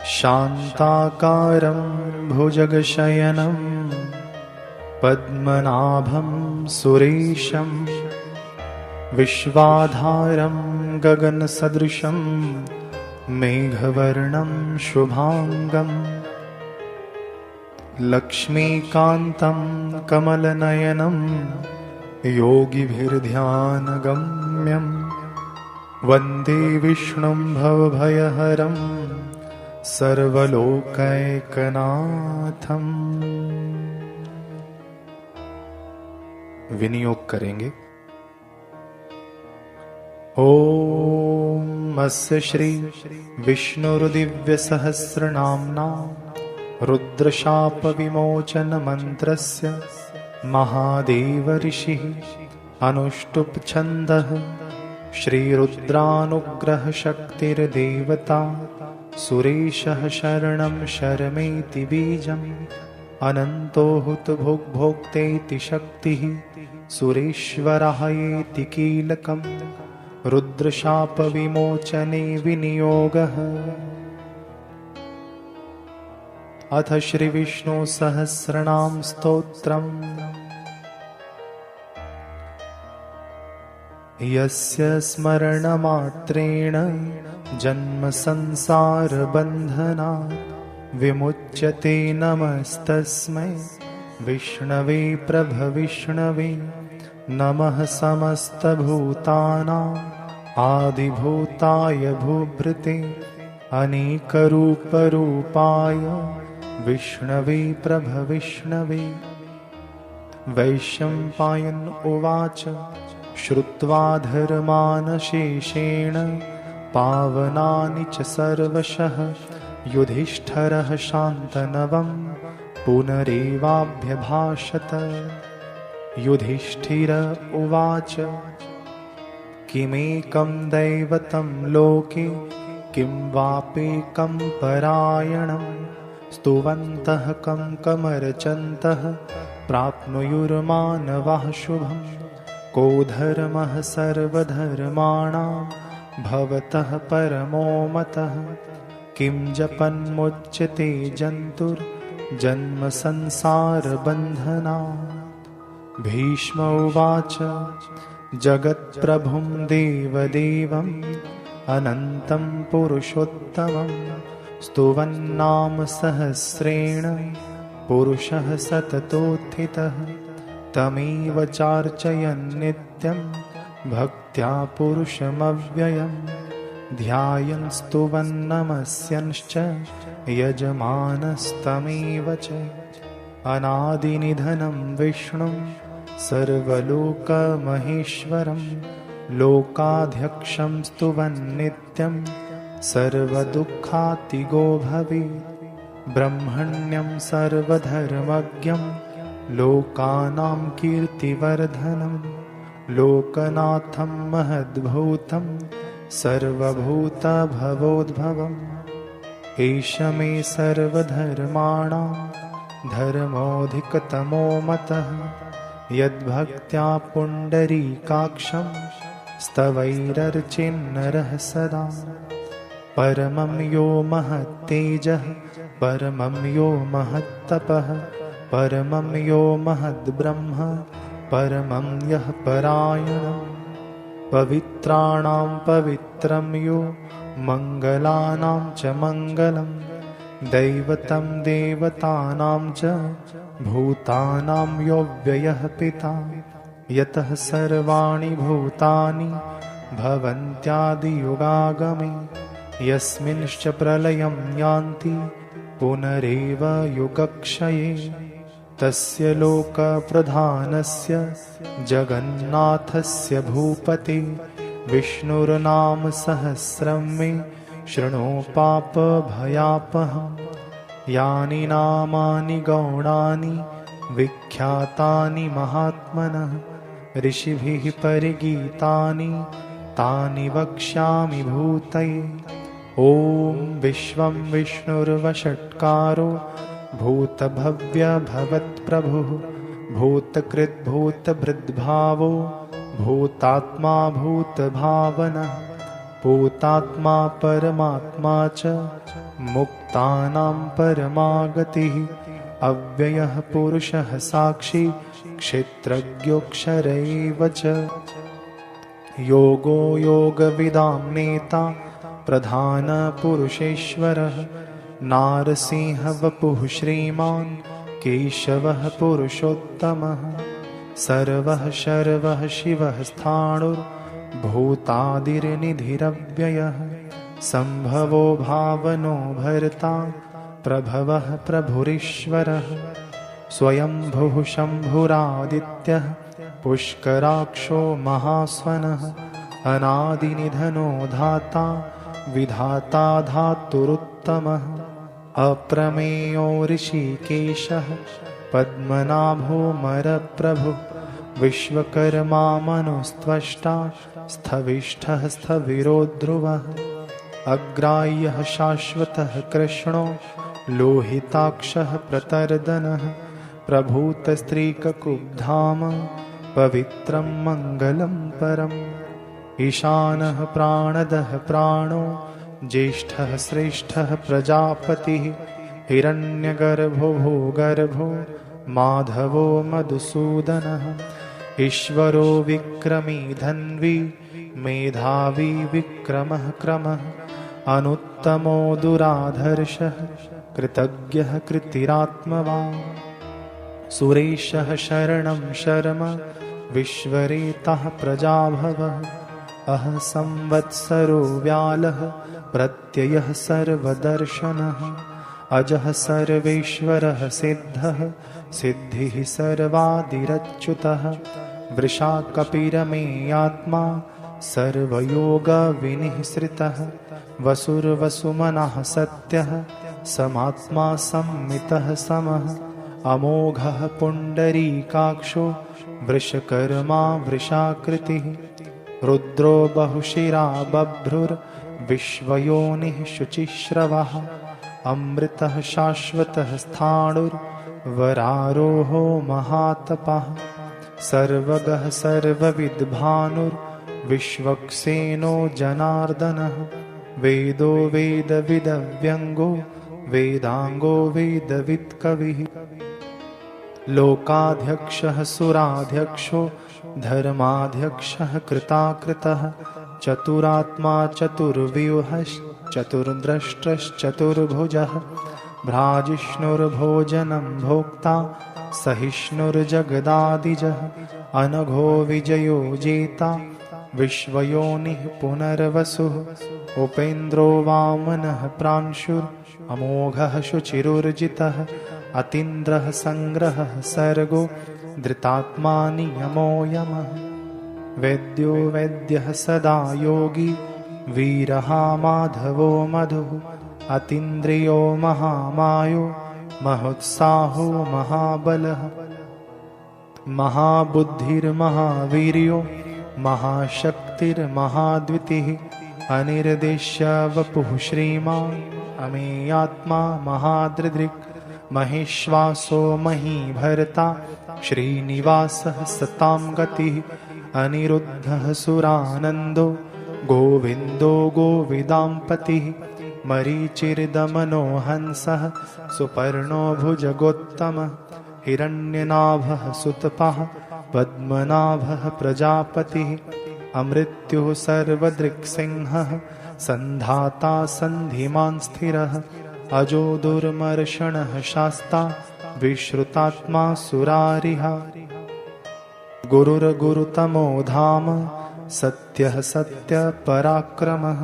शान्ताकारं भुजगशयनं पद्मनाभं सुरेशं विश्वाधारं गगनसदृशं मेघवर्णं शुभांगं लक्ष्मीकान्तं कमलनयनं योगिभिर्ध्यानगम्यं वन्दे विष्णुं भवभयहरं सर्वलोकैकनाथम्। विनियोग करेंगे। ओम अस्य श्री विष्णुर्दिव्य सहस्रनाम्ना रुद्रशाप विमोचन मंत्रस्य महादेव ऋषिः अनुष्टुप् छन्दः श्रीरुद्रानुग्रह शक्तिर्देवता सुरेशः शरणं शरमेति बीजम् अनन्तो हुतभुग्भोक्तेति शक्तिः सुरेश्वरः एति कीलकम् रुद्रशाप विमोचने विनियोगः। अथ श्री विष्णु सहस्रनाम स्तोत्रम्। यस्य स्मरणमात्रेण जन्म संसार बन्धनात् विमुच्यते नमस्तस्मै विष्णवे प्रभविष्णवे। नमः समस्तभूतानां आदिभूताय भूभृते अनेकरूपरूपाय विष्णवे प्रभविष्णवे। वैशम्पायन उवाच श्रुत्वा धर्मानशेषेण पावनानि च सर्वशः युधिष्ठिरः शान्तनवं पुनरेवाभ्यभाषत। युधिष्ठिर उवाच किमेकं दैवतं लोके किं वापेकं परायणं स्तुवन्तः कं कमर्चन्तः प्राप्नुयुर्मानवः शुभम्। को धर्मः सर्वधर्माणां भवतः परमो मतः किं जपन्मुच्यते जन्तुर्जन्म संसारबन्धनात्। भीष्म उवाच जगत्प्रभुं देवदेवम् अनन्तं पुरुषोत्तमं स्तुवन्नाम सहस्रेण पुरुषः सततोत्थितः तमेव चार्चयन् नित्यं भक्त्या पुरुषमव्ययम् ध्यायन् स्तुवन् नमस्यंश्च यजमानस्तमेव च। अनादिनिधनं विष्णुं सर्वलोकमहेश्वरं लोकाध्यक्षं स्तुवन् नित्यं सर्वदुःखातिगो भवेत्। ब्रह्मण्यं सर्वधर्मज्ञं लोकानां कीर्तिवर्धनं लोकनाथं महद्भूतं सर्वभूतभवोद्भवम्। एष मे सर्वधर्माणां धर्मोऽधिकतमो मतः यद्भक्त्या पुण्डरीकाक्षं स्तवैरर्चिन्नरः सदा। परमं यो महत्तेजः परमं यो महत्तपः परमं यो महद्ब्रह्म परमं यः परायणम्। पवित्राणां पवित्रं यो मङ्गलानां च मङ्गलम् दैवतं देवतानां च भूतानां यो व्ययः पिता। यतः सर्वाणि भूतानि भवन्त्यादियुगागमे यस्मिंश्च प्रलयं यान्ति पुनरेव युगक्षये। तस्य लोकप्रधानस्य जगन्नाथस्य भूपते विष्णुर्नाम सहस्रं मे शृणु पापभयापहम्। यानि नामानि गौणानि विख्यातानि महात्मनः ऋषिभिः परिगीतानि तानि वक्ष्यामि भूतये। ॐ विश्वं विष्णुर्वषट्कारो भूतभव्य भवत्प्रभुः भूतकृद् भूतभृद्भावो भूतात्मा भूतभावनः पूतात्मा परमात्मा च मुक्तानां परमागतिः अव्ययः पुरुषः साक्षी क्षेत्रज्ञोऽक्षर एव च योगो योगविदां नेता प्रधानपुरुषेश्वरः नारसिंहवपुः श्रीमान् केशवः पुरुषोत्तमः सर्वः शर्वः शिवः स्थाणुर्भूतादिर्निधिरव्ययः सम्भवो भावनो भर्ता प्रभवः प्रभुरीश्वरः स्वयंभुः शम्भुरादित्यः पुष्कराक्षो महास्वनः अनादिनिधनो धाता विधाता धातुरुत्तमः अप्रमेयो ऋषिकेशः पद्मनाभो मरप्रभुः विश्वकर्मा मनुस्त्वष्टा स्थविष्ठः स्थविरो ध्रुवः अग्राह्यः शाश्वतः कृष्णो लोहिताक्षः प्रतर्दनः प्रभूतस्त्रीककुब्धाम पवित्रं मङ्गलं परम् ईशानः प्राणदः प्राणो ज्येष्ठः श्रेष्ठः प्रजापतिः हिरण्यगर्भो भूगर्भो माधवो मधुसूदनः ईश्वरो विक्रमी धन्वी मेधावी विक्रमः क्रमः अनुत्तमो दुराधर्षः कृतज्ञः कृतिरात्मवान् सुरेशः शरणं शर्म विश्वरेतः प्रजाभवः अह संवत्सरो व्यालः प्रत्ययः सर्वदर्शनः अजः सर्वेश्वरः सिद्धः सिद्धिः सर्वादिरच्युतः वृषा कपिरमेयात्मा सर्वयोगविनिःसृतः वसुर्वसुमनः सत्यः समात्मा सम्मितः समः अमोघः पुण्डरीकाक्षो वृषकर्मा वृषाकृतिः रुद्रो बहुशिरा बभ्रुर्विश्वयोनिः शुचिश्रवः अमृतः शाश्वतः स्थाणुर्वरारोहो महातपः सर्वगः सर्वविद्भानुर्विश्वक्सेनो जनार्दनः वेदो वेदविदव्यङ्गो वेदाङ्गो वेदवित्कविः लोकाध्यक्षः सुराध्यक्षो धर्माध्यक्षः कृताकृतः चतुरात्मा चतुर्व्यूहश्चतुर्द्रष्टश्चतुर्भुजः भ्राजिष्णुर्भोजनं भोक्ता सहिष्णुर्जगदादिजः अनघो विजयो जेता विश्वयोनिः पुनर्वसुः उपेन्द्रो वामनः प्रांशुरमोघः शुचिरुर्जितः अतीन्द्रः सङ्ग्रहः सर्गो धृतात्मा नियमो यमः वैद्यो वैद्यः सदा योगी वीरः माधवो मधुः अतीन्द्रियो महामायो महोत्साहो महाबलः महाबुद्धिर्महावीर्यो महाशक्तिर्महाद्वितिः अनिर्देश्य वपुः श्रीमान् अमेयात्मा महादृदृक् महेश्वासो महीभर्ता श्रीनिवासः सतां गतिः अनिरुद्धः सुरानन्दो गोविन्दो गोविदाम्पतिः मरीचिर्दमनो हंसः सुपर्णो भुजगोत्तमः हिरण्यनाभः सुतपः पद्मनाभः प्रजापतिः अमृत्युः सर्वदृक्सिंहः सन्धाता सन्धिमान् स्थिरः अजो दुर्मर्षणः शास्ता विश्रुतात्मा सुरारिः गुरुर्गुरुतमो धाम सत्यः सत्यपराक्रमः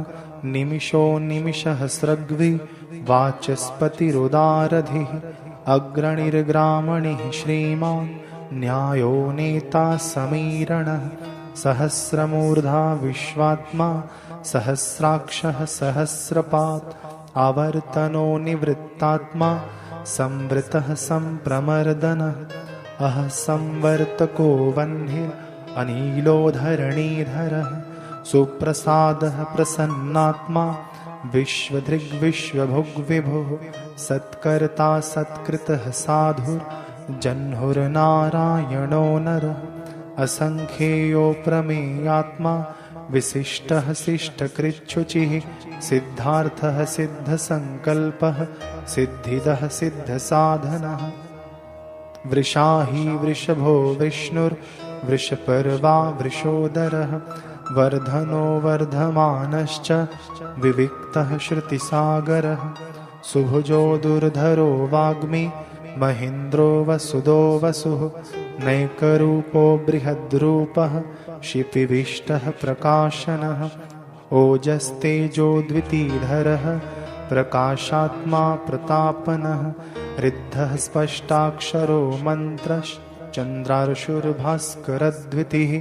निमिषो निमिषः स्रग्वी वाचस्पतिरुदारधिः अग्रणिर्ग्रामणिः श्रीमान् न्यायो नेता समीरणः सहस्रमूर्धा विश्वात्मा सहस्राक्षः सहस्रपात् आवर्तनो निवृत्तात्मा संवृतः संप्रमर्दनः अह संवर्तको वह्निः अनीलो धरणीधरः सुप्रसादः प्रसन्नात्मा विश्वधृग्विश्वभुग्विभुः सत्कर्ता सत्कृतः साधुर्जह्नुर्नारायणो नरः असंख्येयो प्रमेयात्मा विशिष्टः शिष्टकृच्छुचिः सिद्धार्थः सिद्धसंकल्पः सिद्धिदः सिद्धसाधनः वृषाही वृषभो विष्णुर्वृषपर्वा वृषोदरः वर्धनो वर्धमानश्च विविक्तः श्रुतिसागरः सुभुजो दुर्धरो वाग्मी महेन्द्रो वसुदो वसुः नैकरूपो बृहद्रूपः शिपिविष्टः प्रकाशनः ओजस्तेजो द्वितीधरः प्रकाशात्मा प्रतापनः ऋद्धः स्पष्टाक्षरो मन्त्रश्चन्द्रार्षुर्भास्करद्वितिः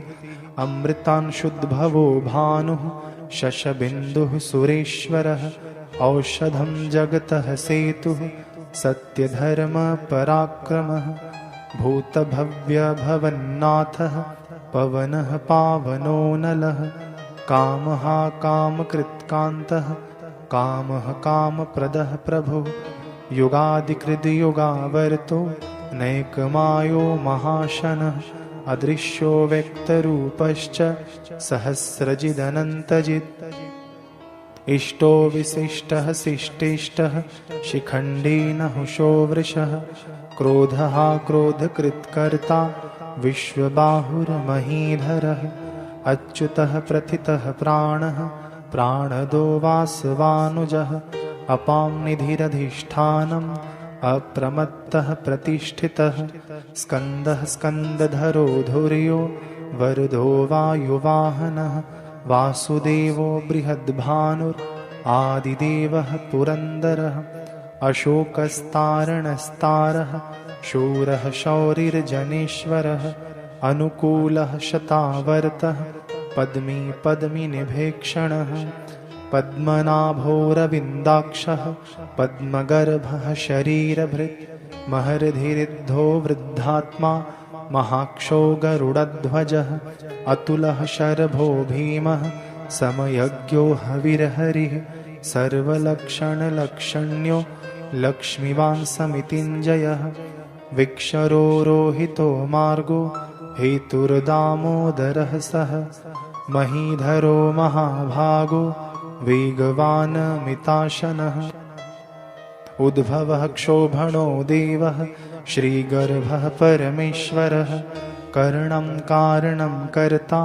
अमृतांशुद्भवो भानुः शशबिन्दुः सुरेश्वरः औषधं जगतः सेतुः सत्यधर्मपराक्रमः भूतभव्यभवन्नाथः पवनः पावनो नलः कामः कामकृत्कान्तः कामः कामप्रदः प्रभुः युगादिकृद्युगावर्तो नैकमायो महाशनः अदृश्यो व्यक्तरूपश्च सहस्रजिदनन्तजित् इष्टो विशिष्टः शिष्टेष्टः शिखण्डी नहुषो वृषः क्रोधः क्रोधकृत्कर्ता विश्वबाहुर्महीधरः अच्युतः प्रथितः प्राणः प्राणदो वासवानुजः अपां निधिरधिष्ठानम् अप्रमत्तः प्रतिष्ठितः स्कन्दः स्कन्दधरो धुर्यो वरदो वायुवाहनः वासुदेवो बृहद्भानुर् आदिदेवः पुरन्दरः अशोकस्तारणस्तारः शूरः शौरिर्जनेश्वरः अनुकूलः शतावर्तः पद्मी पद्मिनिभेक्षणः पद्मनाभोरविन्दाक्षः पद्मगर्भः शरीरभृत् महर्धिरिद्धो वृद्धात्मा महाक्षो गरुडध्वजः अतुलः शरभो भीमः समयज्ञो हविर्हरिः सर्वलक्षणलक्षण्यो लक्ष्मीवान् समितिञ्जयः विक्षरो रोहितो मार्गो हेतुर्दामोदरः सः महीधरो महाभागो वेगवान् मिताशनः उद्भवः क्षोभणो देवः श्रीगर्भः परमेश्वरः करणं कारणं कर्ता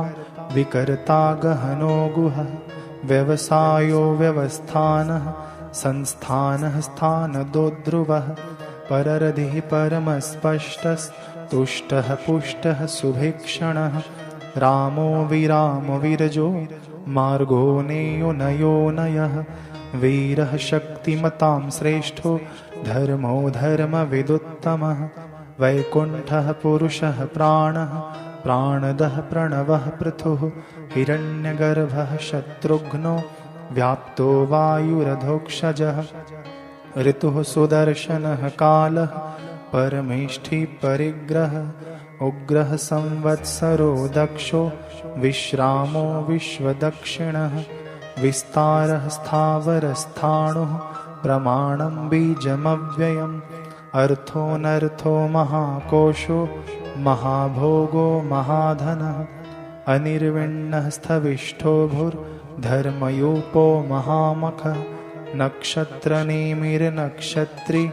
विकर्ता गहनो गुहः व्यवसायो व्यवस्थानः संस्थानः स्थानदोद्ध्रुवः पररधिः परमस्पष्टस्तुष्टः पुष्टः सुभीक्षणः रामो विरामविरजो मार्गो नेयो नयोनयः वीरः शक्तिमतां श्रेष्ठो धर्मो धर्मविदुत्तमः वैकुण्ठः पुरुषः प्राणः प्राणदः प्रणवः पृथुः हिरण्यगर्भः शत्रुघ्नो व्याप्तो वायुरधोक्षजः ऋतुः सुदर्शनः कालः परमेष्ठी परिग्रह उग्रः संवत्सरो दक्षो विश्रामो विश्वदक्षिणः विस्तारः स्थावरस्थाणुः प्रमाणं बीजमव्ययम् अर्थोऽनर्थो महाकोशो महाभोगो महाधनः अनिर्विण्णः स्थविष्ठो भूर्धर्मयूपो महामखः नक्षत्रनेमिर्नक्षत्री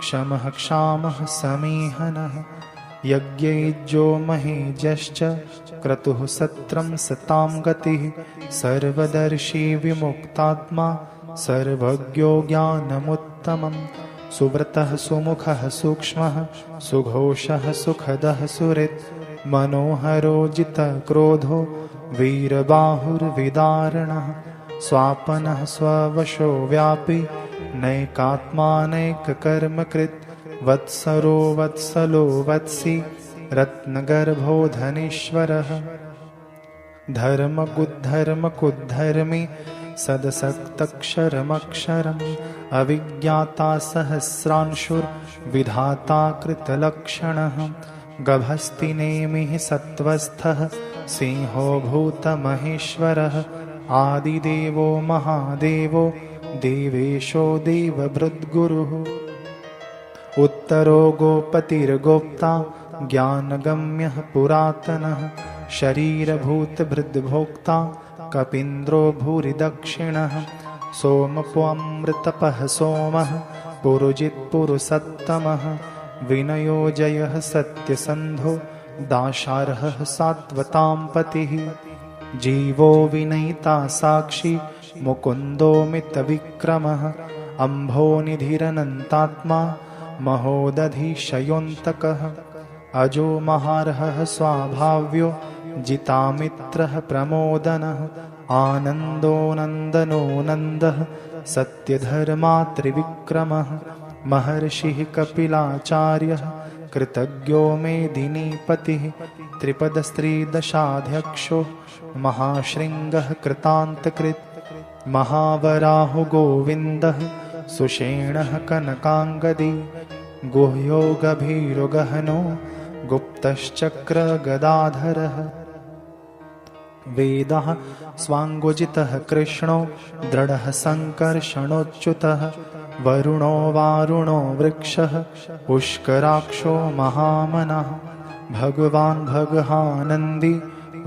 क्षमः क्षामः समीहनः यज्ञैज्यो महेजश्च क्रतुः सत्रं सतां गतिः सर्वदर्शी विमुक्तात्मा सर्वज्ञो ज्ञानमुत्तमम् सुव्रतः सुमुखः सूक्ष्मः सुघोषः सुखदः सुहृत् मनोहरो जितक्रोधो वीरबाहुर्विदारणः स्वापनः स्ववशो व्यापी नैकात्मानैककर्मकृत् वत्सरो वत्सलो वत्सी रत्नगर्भो धनीश्वरः धर्मकुद्धर्मकुद्धर्मी सदसक्तक्षरमक्षरम् अविज्ञाता सहस्रांशुर्विधाता कृतलक्षणः गभस्तिनेमिः सत्त्वस्थः सिंहो भूतमहेश्वरः आदिदेवो महादेवो देवेशो देवभृद्गुरुः उत्तरो गोपतिर्गोप्ता ज्ञानगम्यः पुरातनः शरीरभूतभृद्भोक्ता कपीन्द्रो भूरि दक्षिणः सोमपोऽमृतपः सोमः पुरुजित्पुरुषत्तमः विनयो जयः सत्यसन्धो दाशार्हः सात्वतां पतिः जीवो विनयिता साक्षी मुकुन्दो मितविक्रमः अम्भोनिधिरनन्तात्मा महोदधिशयोऽन्तकः अजो महार्हः स्वाभाव्यो जितामित्रः प्रमोदनः आनन्दो नन्दनो नन्दः सत्यधर्मा त्रिविक्रमः महर्षिः कपिलाचार्यः कृतज्ञो मेदिनीपतिः त्रिपदस्त्रीदशाध्यक्षो महाशृङ्गः कृतान्तकृत् महावराहो गोविन्दः सुषेणः कनकाङ्गदी गुह्यो गभीरो गहनो गुप्तश्चक्रगदाधरः वेदः स्वाङ्गोजितः कृष्णो दृढः सङ्कर्षणोच्युतः वरुणो वारुणो वृक्षः पुष्कराक्षो महामनः भगवान् भगहानन्दी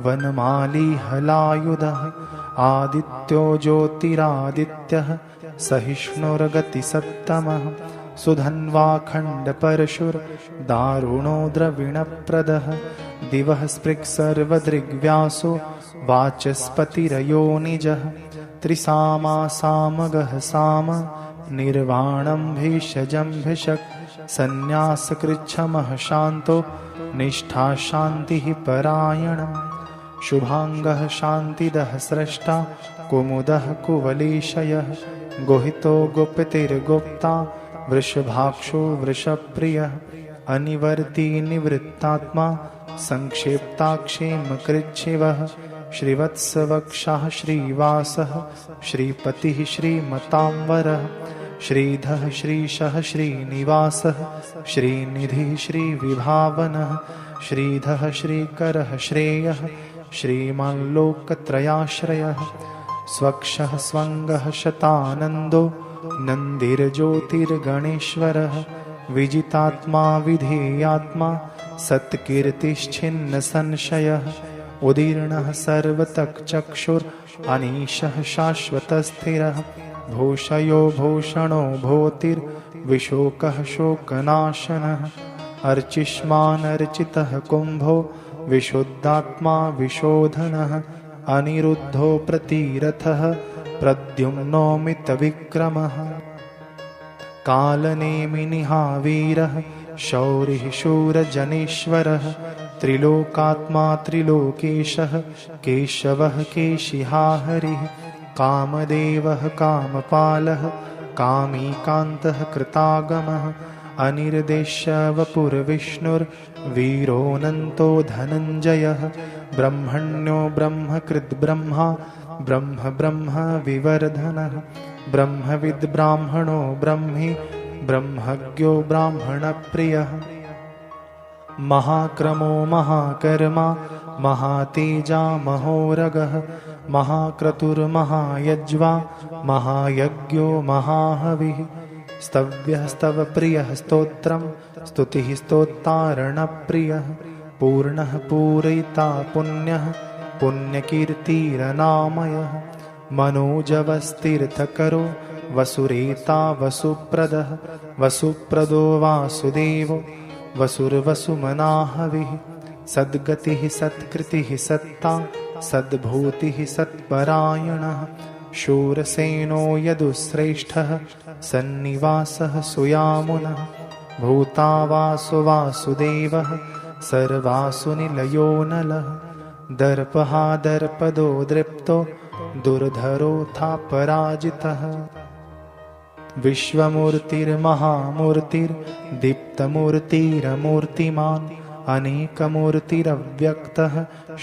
वनमाली हलायुधः आदित्यो ज्योतिरादित्यः सहिष्णुर्गतिसत्तमः सुधन्वाखण्डपरशुर्दारुणो द्रविणप्रदः दिवः स्पृक्सर्वदृग्व्यासो वाचस्पतिरयोनिजः त्रिसामासामगः साम निर्वाणं भेषजं भिषक् सन्न्यासकृच्छमः शान्तो निष्ठा शान्तिः परायणम् शुभाङ्गः शान्तिदः स्रष्टा कुमुदः कुवलेशयः गुहितो गुप्तिर्गुप्ता वृषभाक्षो वृषप्रियः अनिवर्ती निवृत्तात्मा संक्षेप्ताक्षेमकृच्छिवः श्रीवत्सवक्षः श्रीवासः श्रीपतिः श्रीमतांवरः श्रीधः श्रीशः श्रीनिवासः श्रीनिधिः श्रीविभावनः श्रीधः श्रीकरः श्रेयः श्रीमाल्लोकत्रयाश्रयः स्वक्षः स्वङ्गः शतानन्दो नन्दिर्ज्योतिर्गणेश्वरः विजितात्मा विधेयात्मा सत्कीर्तिश्छिन्नसंशयः उदीर्णः सर्वतक्चक्षुरनीशः शाश्वतस्थिरः भूषयो भूषणो भूतिर्विशोकः शोकनाशनः अर्चिष्मानर्चितः कुम्भो विशुद्धात्मा विशोधनः अनिरुद्धो प्रतिरथः प्रद्युम्नोमितविक्रमः कालनेमिनिहावीरः शौरिः शूरजनेश्वरः त्रिलोकात्मा त्रिलोकेशः केशवः केशिहा हरिः कामदेवः कामपालः कामीकान्तः कृतागमः अनिर्देश्य वपुर्विष्णुर्वीरोऽनन्तो धनञ्जयः ब्रह्मण्यो ब्रह्मकृद्ब्रह्मा ब्रह्म ब्रह्म विवर्धनः ब्रह्मविद् ब्राह्मणो ब्रह्मी ब्रह्मज्ञो ब्राह्मणप्रियः महाक्रमो महाकर्मा महातेजा महोरगः महाक्रतुर्महायज्वा महायज्ञो महाहविः स्तव्यः स्तवप्रियः स्तोत्रं स्तुतिः स्तोत्तारणप्रियः पूर्णः पूरयिता पुण्यः पुण्यकीर्तिरनामयः मनोजवस्तीर्थकरो वसुरेता वसुप्रदः वसुप्रदो वासुदेवो वसुर्वसुमनाहविः सद्गतिः सत्कृतिः सत्ता सद्भूतिः सत्परायणः शूरसेनो यदुश्रेष्ठः सन्निवासः सुयामुनः भूतावासो वासुदेवः सर्वासुनिलयो नलः दर्पहा दर्पदो दृप्तो दुर्धरोऽथा पराजितः विश्वमूर्तिर्महामूर्तिर्दीप्तमूर्तिरमूर्तिमान् अनेकमूर्तिरव्यक्तः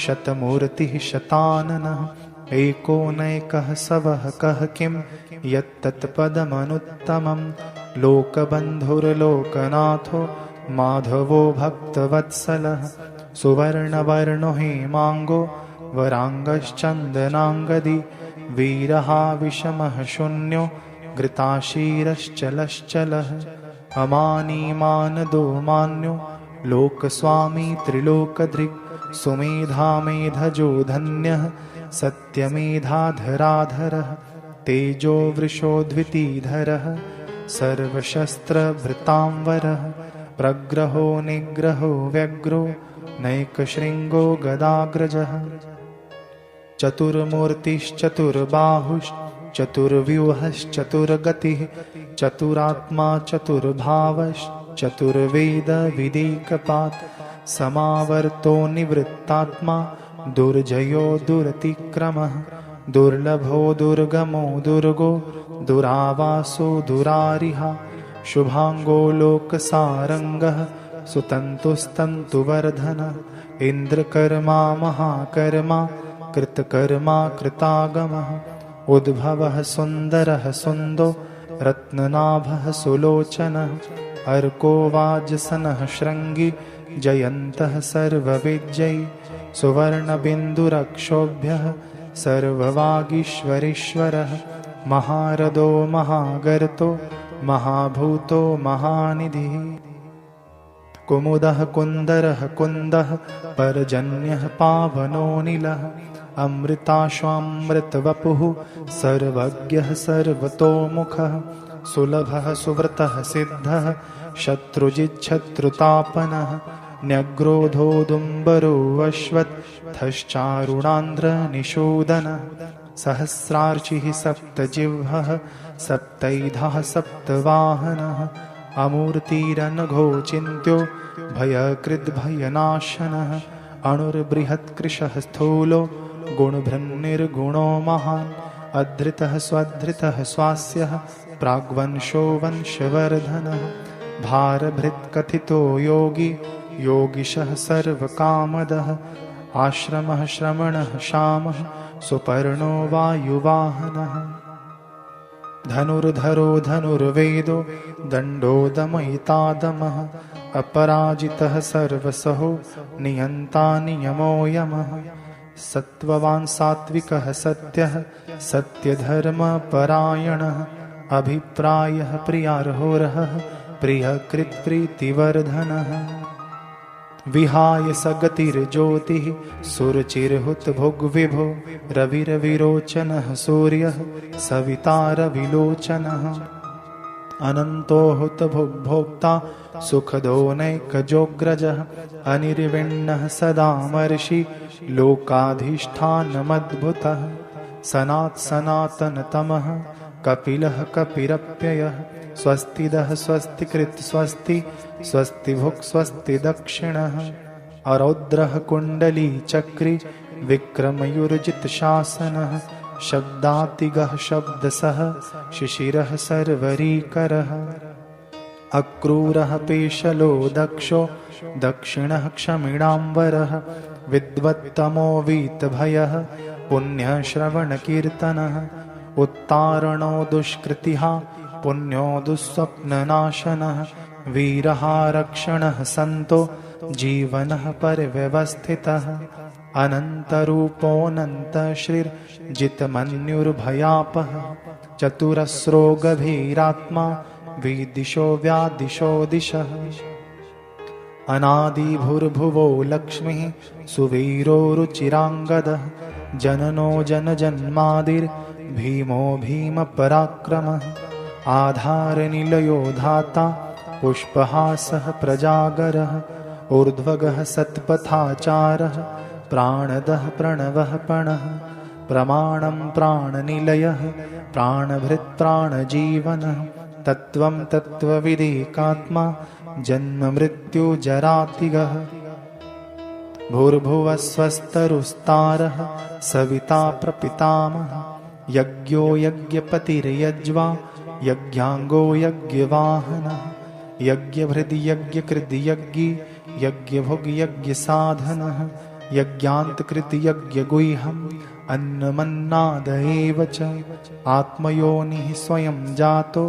शतमूर्तिः शताननः एकोनैकः सवः कः किं यत्तत्पदमनुत्तमं लोकबन्धुर्लोकनाथो माधवो भक्तवत्सलः सुवर्णवर्णो हेमाङ्गो वराङ्गश्चन्दनाङ्गदी वीरहा विषमः शून्यो घृताशीरश्चलश्चलः अमानीमानदो मान्यो लोकस्वामी त्रिलोकधृक् सुमेधामेधजो धन्यः सत्यमेधाधराधरः तेजो वृषो द्वितीधरः सर्वशस्त्रभृतांवरः प्रग्रहो निग्रहो व्यग्रो नैकशृङ्गो गदाग्रजः चतुर्मूर्तिश्चतुर्बाहुश्चतुर्व्यूहश्चतुर्गतिः चतुरात्मा चतुर्भावश्चतुर्वेदविदेकपात् समावर्तो निवृत्तात्मा दुर्जयो दुरतिक्रमः दुर्लभो दुर्गमो दुर्गो दुरावासो दुरारिहा शुभांगो लोकसारंगः सुतन्तुस्तन्तुवर्धनः इन्द्रकर्मा महाकर्मा कृतकर्मा कृतागमः उद्भवः सुन्दरः सुन्दो रत्ननाभः सुलोचनः अर्को वाजसनः शृङ्गी जयन्तः सर्वविजयी सुवर्णबिन्दुरक्षोभ्यः सर्ववागीश्वरीश्वरः महारदो महागर्तो महाभूतो महानिधिः कुमुदः कुन्दरः कुन्दः पर्जन्यः पावनो नीलः अमृताश्वामृतवपुः सर्वज्ञः सर्वतोमुखः सुलभः सुव्रतः सिद्धः शत्रुजिच्छत्रुतापनः न्यग्रोधोदुम्बरो अश्वत्थश्चारुणान्द्रनिषूदनः सहस्रार्चिः सप्तजिह्वः सप्तैधः सप्तवाहनः अमूर्तिरनघो चिन्त्यो भयकृद्भयनाशनः अणुर्बृहत्कृशः स्थूलो गुणभृन्निर्गुणो महान् अधृतः स्वधृतः स्वास्यः प्राग्वंशो वंशवर्धनः भारभृत्कथितो योगी योगिशः सर्वकामदः आश्रमः श्रमणः शामः सुपर्णो वायुवाहनः धनुर्धरो धनुर्वेदो दण्डो दमयितादमः अपराजितः सर्वसहो नियन्ता नियमो यमः सत्त्ववान् सात्विकः सत्यः सत्यधर्मपरायणः अभिप्रायः प्रियार्होरहः प्रियकृत्प्रीतिवर्धनः विहाय सगतिर्ज्योतिः सुरचिर्हुतभुग्विभो रविरविरोचनः सूर्यः सवितारविलोचनः अनन्तो हुतभुग्भोक्ता सुखदो नैकजोग्रजः अनिर्विण्णः सदामर्षि लोकाधिष्ठानमद्भुतः सनातनतमः कपिलः कपिरप्ययः स्वस्तिदः स्वस्तिकृत् स्वस्ति स्वस्तिभुक् स्वस्ति दक्षिणः अरौद्रः कुण्डली चक्री विक्रमयुर्जितशासनः शब्दातिगः शब्दसः शिशिरः सर्वरीकरः अक्रूरः पेशलो दक्षो दक्षिणः क्षमिणाम्बरः विद्वत्तमो वीतभयः पुण्यश्रवणकीर्तनः उत्तारणो दुष्कृतिः पुण्यो दुःस्वप्ननाशनः वीरः रक्षणः सन्तो जीवनः परिव्यवस्थितः अनन्तरूपोऽनन्तश्रीर्जितमन्युर्भयापः चतुरस्रो गभीरात्मा विदिशो व्यादिशो दिशः अनादिभूर्भुवो लक्ष्मीः सुवीरो रुचिराङ्गदः जननो जनजन्मादिर्भीमो भीमपराक्रमः आधारनिलयो धाता पुष्पहासः प्रजागरः ऊर्ध्वगः सत्पथाचारः प्राणदः प्रणवः पणः प्रमाणं प्राणनिलयः प्राणभृत्प्राणजीवनः तत्त्वं तत्त्वविदेकात्मा जन्ममृत्युजरातिगः भूर्भुवस्वस्तरुस्तारः सविता प्रपितामहः यज्ञो यज्ञपतिर्यज्वा यज्ञाङ्गो यज्ञवाहनः यज्ञभृद्यज्ञकृद्यज्ञी यज्ञभुग्यज्ञसाधनः यज्ञान्तकृतयज्ञगुह्यम् अन्नमन्नाद एव च आत्मयोनिः स्वयं जातो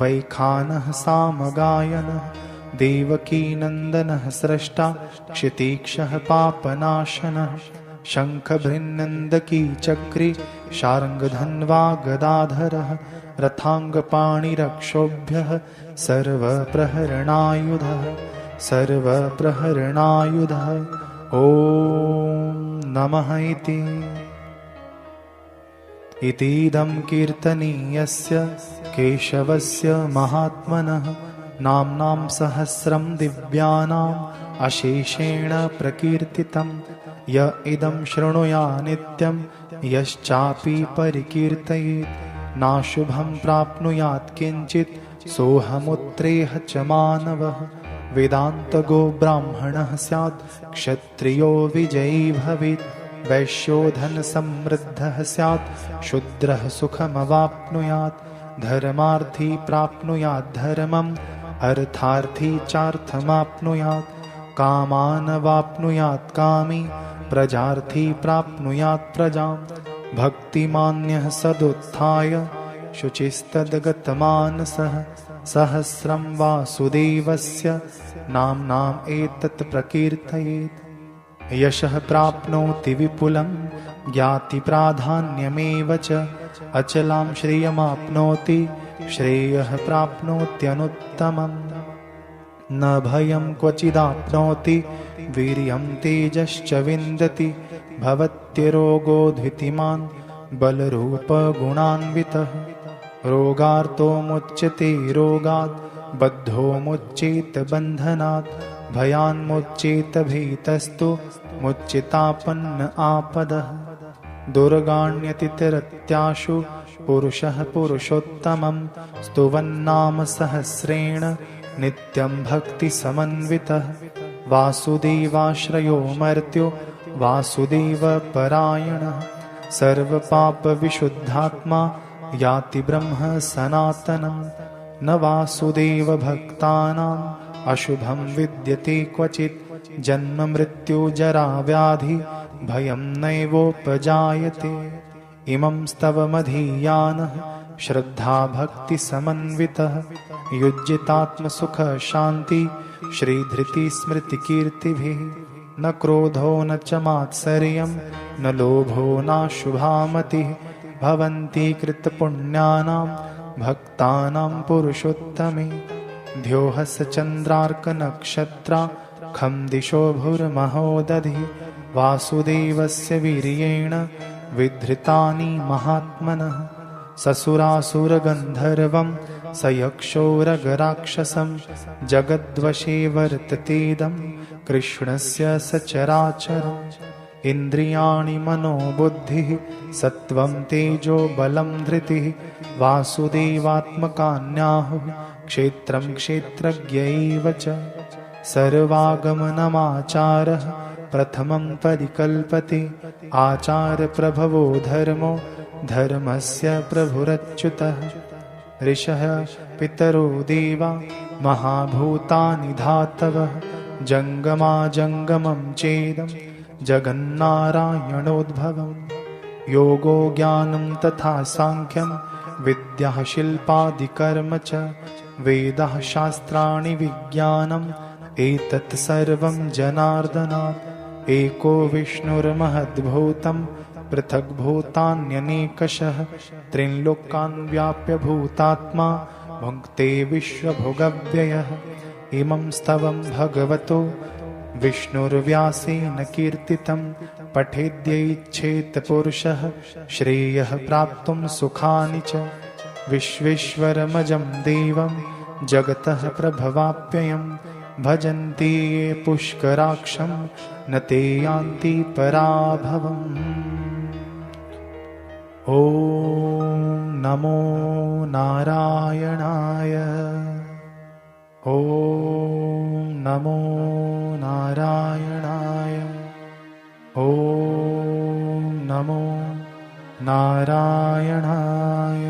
वैखानः सामगायनः देवकीनन्दनः स्रष्टा क्षितीक्षः पापनाशनः शङ्खभृन्नन्दकी चक्री शार्ङ्गधन्वा गदाधरः रथाङ्गपाणिरक्षोभ्यः सर्वप्रहरणायुधः सर्वप्रहरणायुधः। ॐ नमः इतीदं कीर्तनीयस्य केशवस्य महात्मनः नाम्नां सहस्रं दिव्यानाम् अशेषेण प्रकीर्तितं। य इदं शृणुया नित्यं यश्चापि परिकीर्तयेत् नाशुभं प्राप्नुयात् किञ्चित् सोऽहमुत्रेह च मानवः। वेदान्तगो ब्राह्मणः स्यात् क्षत्रियो विजयी भवेत् वैश्यो धनसमृद्धः स्यात् शूद्रः सुखमवाप्नुयात्। धर्मार्थी प्राप्नुयात् धर्मम् अर्थार्थी चार्थमाप्नुयात्। कामानवाप्नुयात् कामी प्रजार्थी प्राप्नुयात् प्रजाम्। भक्तिमान्यः सदुत्थाय शुचिस्तद्गतमानसः सहस्रं वासुदेवस्य नाम्नाम् एतत् प्रकीर्तयेत्। यशः प्राप्नोति विपुलं ज्ञातिप्राधान्यमेव च अचलां श्रियमाप्नोति श्रेयः प्राप्नोत्यनुत्तमम्। न भयं क्वचिदाप्नोति वीर्यं तेजश्च विन्दति भवत्यरोगो धृतिमान् बलरूपगुणान्वितः। रोगार्तो मुच्यते रोगात् बद्धो मुच्येत बन्धनात् भयान्मुच्येत भीतस्तु मुच्यतापन्न आपदः। दुर्गाण्यतितरत्याशु पुरुषः पुरुषोत्तमं स्तुवन्नाम सहस्रेण नित्यं भक्तिसमन्वितः। वासुदेवाश्रयो मर्त्यो वासुदेवपरायणः सर्वपापविशुद्धात्मा याति ब्रह्म सनातनम्। न वासुदेवभक्तानाम् अशुभं विद्यते क्वचित् जन्म मृत्यु जरा व्याधि भयं नैवोपजायते। इमं स्तवमधीयानः श्रद्धा भक्तिसमन्वितः युज्यतात्मसुख शान्ति श्रीधृति स्मृतिकीर्तिभिः। न क्रोधो न च मात्सर्यं न लोभो नाशुभा मतिः भवन्ति कृतपुण्यानां भक्तानां पुरुषोत्तमे। द्योहस चन्द्रार्कनक्षत्रा खं दिशो भूर्महोदधिः वासुदेवस्य वीर्येण विधृतानि महात्मनः। ससुरासुरगन्धर्वं स यक्षोरगराक्षसं जगद्वशे वर्ततेदं कृष्णस्य सचराचरम्। इन्द्रियाणि मनोबुद्धिः सत्त्वं तेजो बलं धृतिः वासुदेवात्मकान्याहुः क्षेत्रं क्षेत्रज्ञ एव च। सर्वागमनमाचारः प्रथमं परिकल्पते आचारप्रभवो धर्मो धर्मस्य प्रभुरच्युतः। ऋषः पितरो देवा महाभूतानि धातवः जङ्गमाजङ्गमं चेदं जगन्नारायणोद्भवम्। योगो ज्ञानं तथा साङ्ख्यं विद्या शिल्पादिकर्म च वेदाः शास्त्राणि विज्ञानम् एतत् सर्वं जनार्दनात्। एको विष्णुर्महद्भूतं पृथग्भूतान्यनेकशः त्रिलोकान् व्याप्य भूतात्मा भुङ्क्ते विश्वभोगव्ययः। इमं स्तवं भगवतो विष्णुर्व्यासेन कीर्तितं पठेद्यैच्छेत् पुरुषः श्रेयः प्राप्तुं सुखानि च। विश्वेश्वरमजं देवं जगतः प्रभवाप्ययं भजन्ति ये पुष्कराक्षं न ते यान्ति पराभवम्। ॐ नमो नारायणाय। ॐ नमो नारायणाय। ॐ नमो नारायणाय।